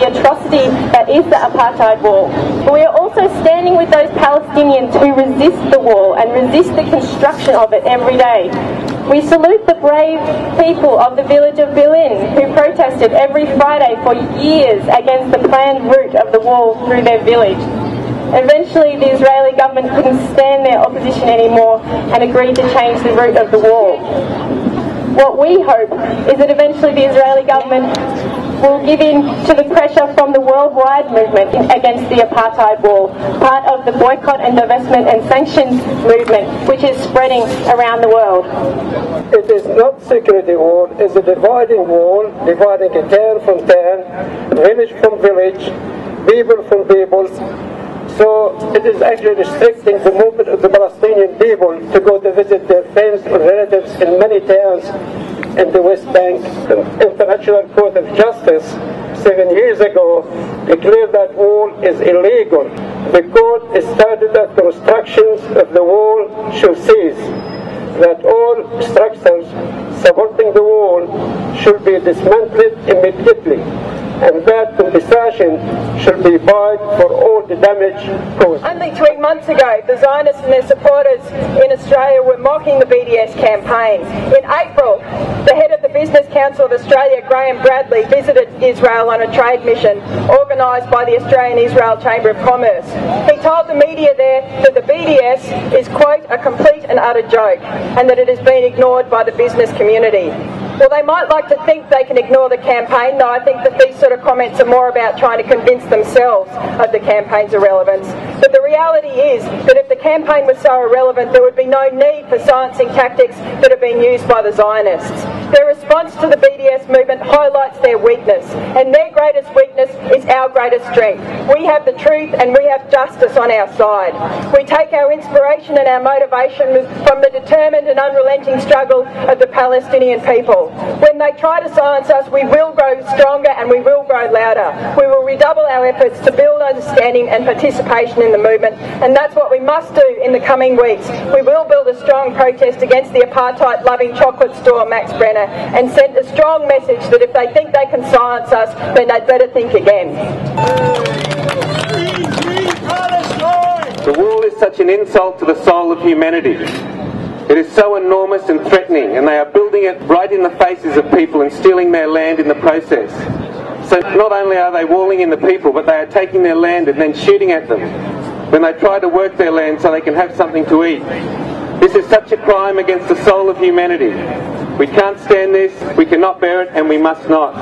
atrocity that is the Apartheid Wall. But we are also standing with those Palestinians who resist the wall and resist the construction of it every day. We salute the brave people of the village of Berlin who protested every Friday for years against the planned route of the wall through their village. Eventually, the Israeli government couldn't stand their opposition anymore and agreed to change the route of the wall. What we hope is that eventually the Israeli government will give in to the pressure from the worldwide movement against the Apartheid Wall, part of the Boycott and Divestment and Sanctions movement, which is spreading around the world. It is not security wall, it's a dividing wall, dividing a town from town, village from village, people from people. So it is actually restricting the movement of the Palestinian people to go to visit their friends or relatives in many towns in the West Bank. The International Court of Justice 7 years ago declared that wall is illegal. The court stated that constructions of the wall should cease, that all structures supporting the wall should be dismantled immediately, and that compensation should be paid for all the damage caused. Only 3 months ago, the Zionists and their supporters in Australia were mocking the BDS campaign. In April, the head of the Business Council of Australia, Graham Bradley, visited Israel on a trade mission organised by the Australian-Israel Chamber of Commerce. He told the media there that the BDS is, quote, a complete and utter joke, and that it has been ignored by the business community. Well, they might like to think they can ignore the campaign, though I think that these sort of comments are more about trying to convince themselves of the campaign's irrelevance. But the reality is that if the campaign was so irrelevant, there would be no need for silencing tactics that have been used by the Zionists. Their response to the BDS movement highlights their weakness, and their greatest weakness is our greatest strength. We have the truth and we have justice on our side. We take our inspiration and our motivation from the determined and unrelenting struggle of the Palestinian people. When they try to silence us, we will grow stronger and we will grow louder. We will redouble our efforts to build understanding and participation in the movement, and that's what we must do in the coming weeks. We will build a strong protest against the apartheid-loving chocolate store Max Brenner and send a strong message that if they think they can silence us, then they'd better think again. The wall is such an insult to the soul of humanity. It is so enormous and threatening, and they are building it right in the faces of people and stealing their land in the process. So not only are they walling in the people, but they are taking their land and then shooting at them when they try to work their land so they can have something to eat. This is such a crime against the soul of humanity. We can't stand this, we cannot bear it, and we must not.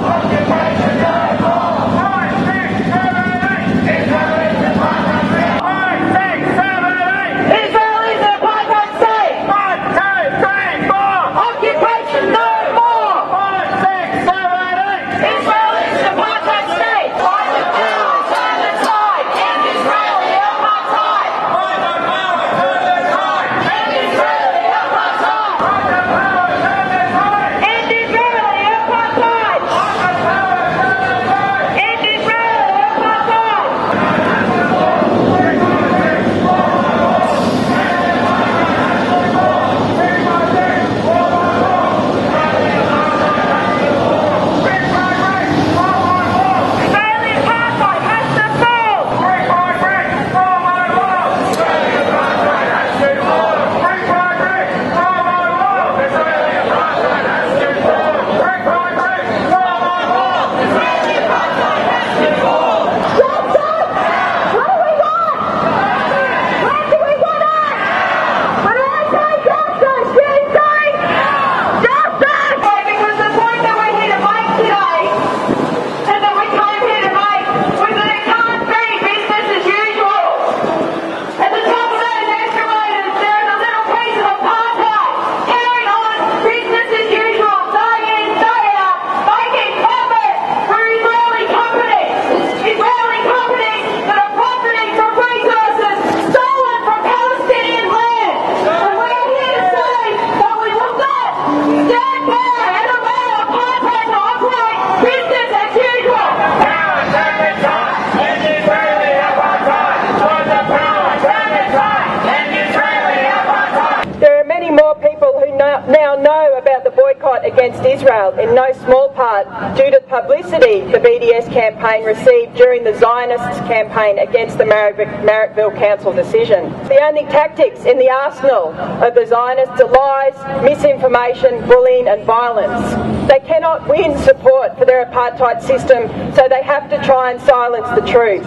boycott against Israel, in no small part due to publicity the BDS campaign received during the Zionists' campaign against the Marrickville Council decision. The only tactics in the arsenal of the Zionists are lies, misinformation, bullying and violence. They cannot win support for their apartheid system, so they have to try and silence the truth.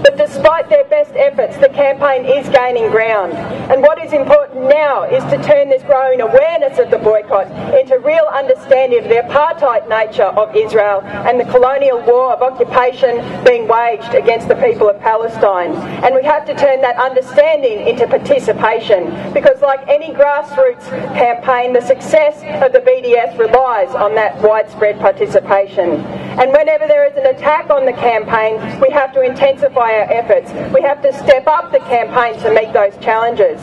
But despite their best efforts, the campaign is gaining ground. And what is important now is to turn this growing awareness of the boycott into real understanding of the apartheid nature of Israel and the colonial war of occupation being waged against the people of Palestine. And we have to turn that understanding into participation, because like any grassroots campaign, the success of the BDS relies on that widespread participation. And whenever there is an attack on the campaign, we have to intensify our efforts. We have to step up the campaign to meet those challenges.